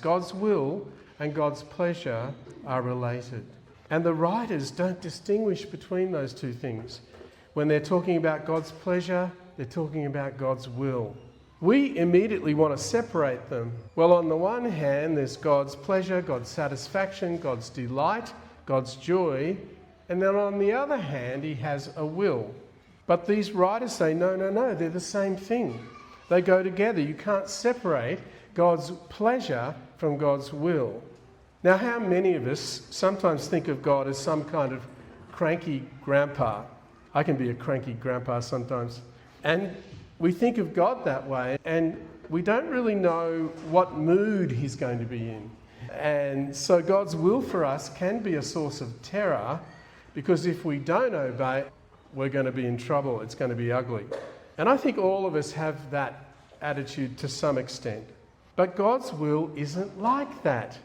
God's will and God's pleasure are related. And the writers don't distinguish between those two things. When they're talking about God's pleasure, they're talking about God's will. We immediately want to separate them. Well, on the one hand, there's God's pleasure, God's satisfaction, God's delight, God's joy. And then on the other hand, he has a will. But these writers say, no, they're the same thing. They go together. You can't separate God's pleasure from God's will. Now, how many of us sometimes think of God as some kind of cranky grandpa? I can be a cranky grandpa sometimes. And we think of God that way, and we don't really know what mood he's going to be in. And so God's will for us can be a source of terror, because if we don't obey, we're going to be in trouble. It's going to be ugly. And I think all of us have that attitude to some extent. But God's will isn't like that.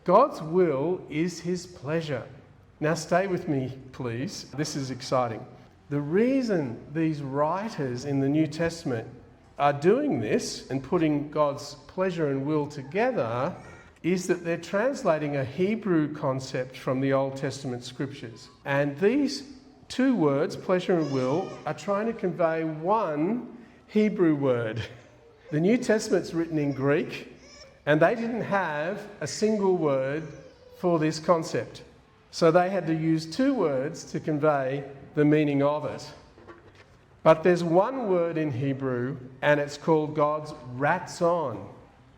God's will is his pleasure. Now stay with me, please. This is exciting. The reason these writers in the New Testament are doing this and putting God's pleasure and will together is that they're translating a Hebrew concept from the Old Testament scriptures. And these two words, pleasure and will, are trying to convey one Hebrew word. The New Testament's written in Greek, and they didn't have a single word for this concept. So they had to use two words to convey the meaning of it. But there's one word in Hebrew, and it's called God's ratzon.